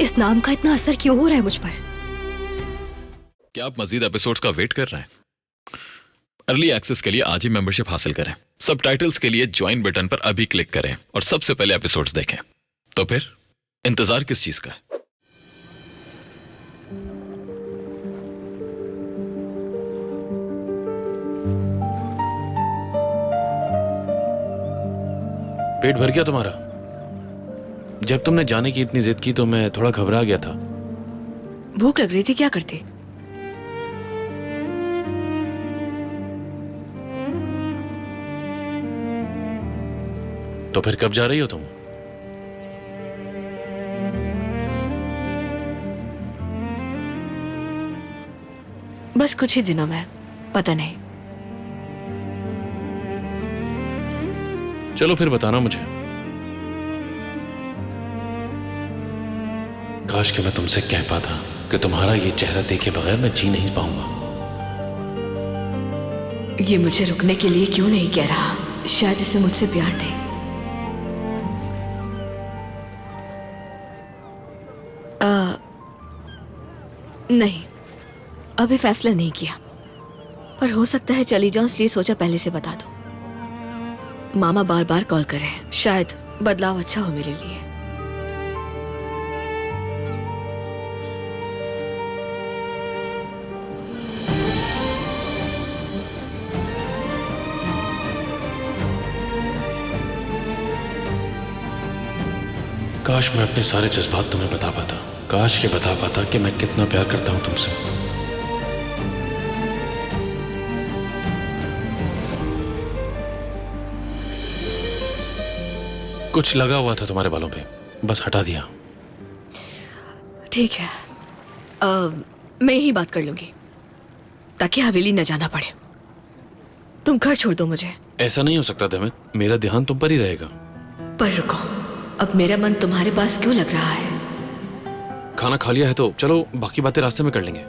इस नाम का इतना असर क्यों हो रहा है मुझ पर? क्या आप मजीद एपिसोड्स का वेट कर रहे हैं? अर्ली एक्सेस के लिए आज ही मेंबरशिप हासिल करें। सबटाइटल्स के लिए ज्वाइन बटन पर अभी क्लिक करें और सबसे पहले एपिसोड्स देखें। तो फिर इंतजार किस चीज का है? पेट भर गया तुम्हारा? जब तुमने जाने की इतनी जिद की तो मैं थोड़ा घबरा गया था। भूख लग रही थी, क्या करती? तो फिर कब जा रही हो तुम? बस कुछ ही दिनों में, पता नहीं। चलो फिर बताना मुझे। काश कि मैं तुमसे कह पाता कि तुम्हारा ये चेहरा देखे बगैर मैं जी नहीं पाऊंगा। ये मुझे रुकने के लिए क्यों नहीं कह रहा? शायद इसे मुझसे प्यार नहीं। नहीं, अभी फैसला नहीं किया, पर हो सकता है चली जाऊं, इसलिए सोचा पहले से बता दूं। मामा बार बार कॉल कर रहे हैं, शायद बदलाव अच्छा हो मेरे लिए। काश मैं अपने सारे जज्बात तुम्हें बता पाता। काश के बता पाता कि मैं कितना प्यार करता हूं तुमसे। कुछ लगा हुआ था तुम्हारे बालों पे, बस हटा दिया। ठीक है, मैं यही बात कर लूंगी ताकि हवेली न जाना पड़े। तुम घर छोड़ दो मुझे। ऐसा नहीं हो सकता दमित, मेरा ध्यान तुम पर ही रहेगा। पर रुको, अब मेरा मन तुम्हारे पास क्यों लग रहा है? खाना खा लिया है तो चलो, बाकी बातें रास्ते में कर लेंगे।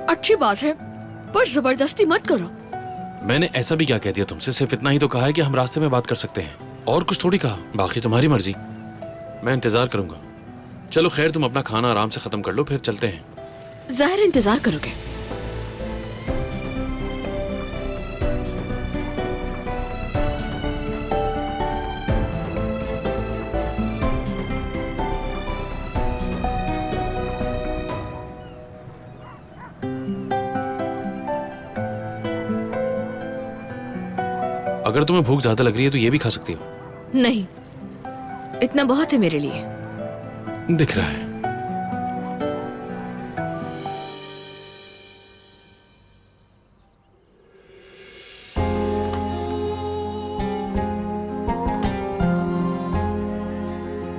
अच्छी बात है, पर जबरदस्ती मत करो। मैंने ऐसा भी क्या कह दिया तुमसे? सिर्फ इतना ही तो कहा है कि हम रास्ते में बात कर सकते हैं, और कुछ थोड़ी कहा। बाकी तुम्हारी मर्जी, मैं इंतजार करूंगा। चलो खैर, तुम अपना खाना आराम से खत्म कर लो, फिर चलते हैं। जाहिर इंतजार करोगे। अगर तुम्हें भूख ज्यादा लग रही है तो ये भी खा सकती हो। नहीं, इतना बहुत है मेरे लिए। दिख रहा है।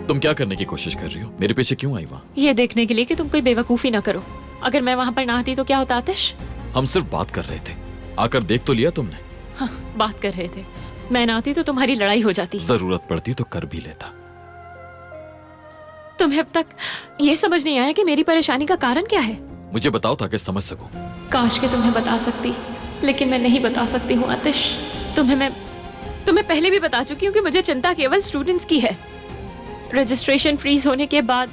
तुम क्या करने की कोशिश कर रही हो? मेरे पीछे क्यों आई वहां? ये देखने के लिए कि तुम कोई बेवकूफी ना करो। अगर मैं वहां पर ना आती तो क्या होता आतिश? हम सिर्फ बात कर रहे थे, आकर देख तो लिया तुमने। हाँ, बात कर रहे थे। मैं ना आती तो तुम्हारी लड़ाई हो जाती। जरूरत पड़ती तो कर भी लेता। तुम्हें अब तक ये समझ नहीं आया कि मेरी परेशानी का कारण क्या है? मुझे बताओ ताकि समझ सकूं। काश के तुम्हें बता सकती, लेकिन मैं नहीं बता सकती हूँ आतिश। मैं तुम्हें पहले भी बता चुकी हूँ कि मुझे चिंता केवल स्टूडेंट्स की है। रजिस्ट्रेशन फ्रीज होने के बाद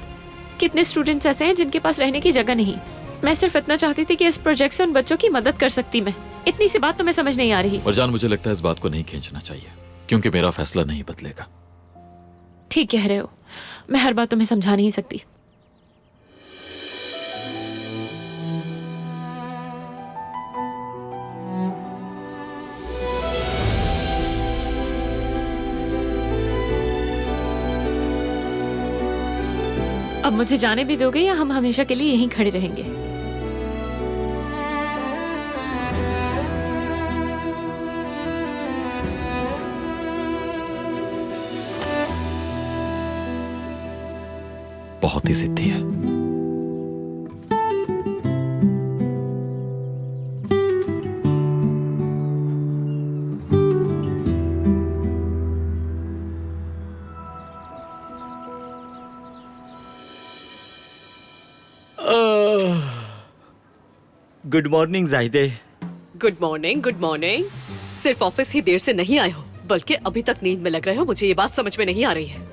कितने स्टूडेंट्स ऐसे हैं जिनके पास रहने की जगह नहीं। मैं सिर्फ इतना चाहती थी कि इस प्रोजेक्ट से उन बच्चों की मदद कर सकती मैं। इतनी सी बात तुम्हें समझ नहीं आ रही? फरजान, मुझे लगता है इस बात को नहीं खींचना चाहिए, क्योंकि मेरा फैसला नहीं बदलेगा। ठीक कह रहे हो, मैं हर बात तुम्हें समझा नहीं सकती। अब मुझे जाने भी दोगे या हम हमेशा के लिए यहीं खड़े रहेंगे? बहुत ही जिद्दी है। गुड मॉर्निंग जाहिदे। Good morning, good morning. सिर्फ ऑफिस ही देर से नहीं आए हो, बल्कि अभी तक नींद में लग रहे हो। मुझे ये बात समझ में नहीं आ रही है।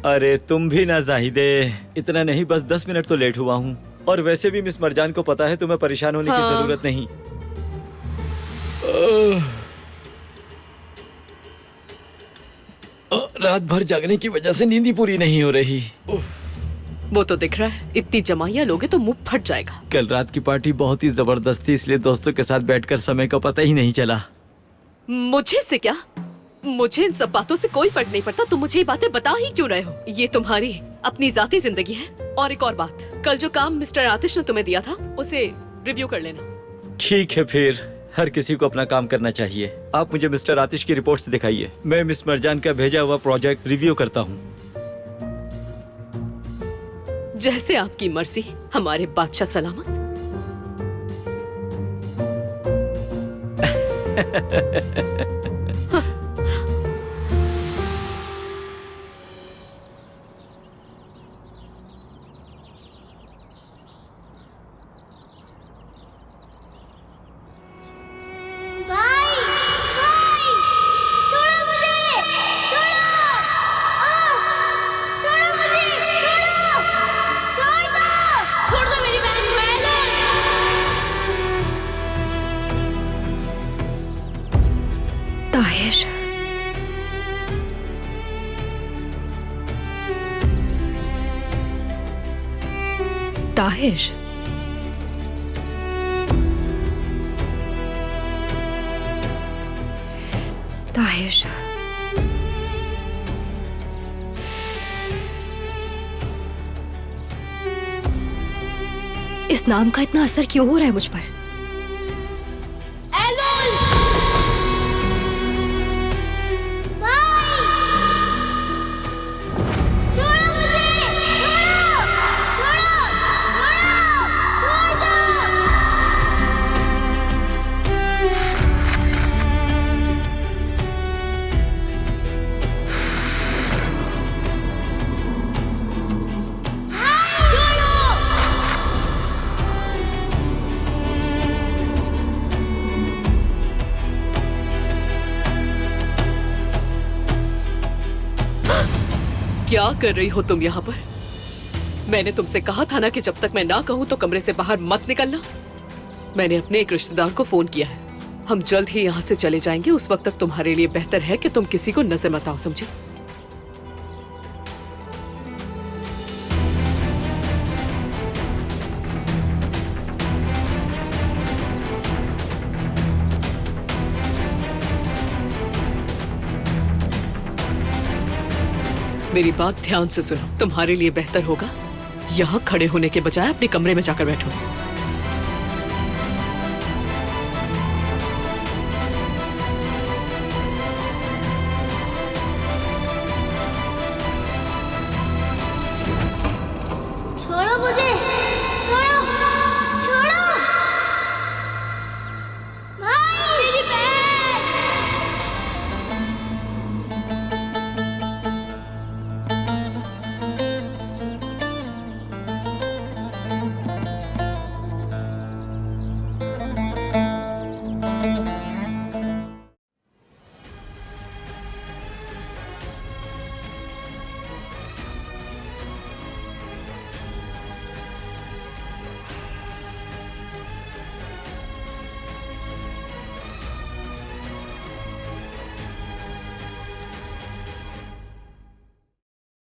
अरे तुम भी ना जाहिदे, इतना नहीं, बस 10 मिनट तो लेट हुआ हूँ। और वैसे भी मिस मरजान को पता है तुम्हें परेशान होने की जरूरत नहीं। रात भर जागने की वजह से नींद ही पूरी नहीं हो रही। वो तो दिख रहा है, इतनी जमाइयाँ लोगे तो मुंह फट जाएगा। कल रात की पार्टी बहुत ही जबरदस्त थी, इसलिए दोस्तों के साथ बैठकर समय का पता ही नहीं चला। मुझे से क्या? मुझे इन सब बातों से कोई फर्क नहीं पड़ता। तुम मुझे ये बातें बता ही क्यों रहे हो? ये तुम्हारी अपनी जाती जिंदगी है। और एक और बात, कल जो काम मिस्टर आतिश ने तुम्हें दिया था उसे रिव्यू कर लेना। ठीक है, फिर हर किसी को अपना काम करना चाहिए। आप मुझे मिस्टर आतिश की रिपोर्ट्स दिखाइए, मैं मिस मरजान का भेजा हुआ प्रोजेक्ट रिव्यू करता हूँ। जैसे आपकी मर्जी, हमारे बादशाह सलामत। ताहिर, ताहिर, ताहिर, इस नाम का इतना असर क्यों हो रहा है मुझ पर? क्या कर रही हो तुम यहाँ पर? मैंने तुमसे कहा था ना कि जब तक मैं ना कहूँ तो कमरे से बाहर मत निकलना। मैंने अपने एक रिश्तेदार को फोन किया है, हम जल्द ही यहाँ से चले जाएंगे। उस वक्त तक तुम्हारे लिए बेहतर है कि तुम किसी को नजर मत आओ, समझी? मेरी बात ध्यान से सुनो, तुम्हारे लिए बेहतर होगा यहाँ खड़े होने के बजाय अपने कमरे में जाकर बैठो।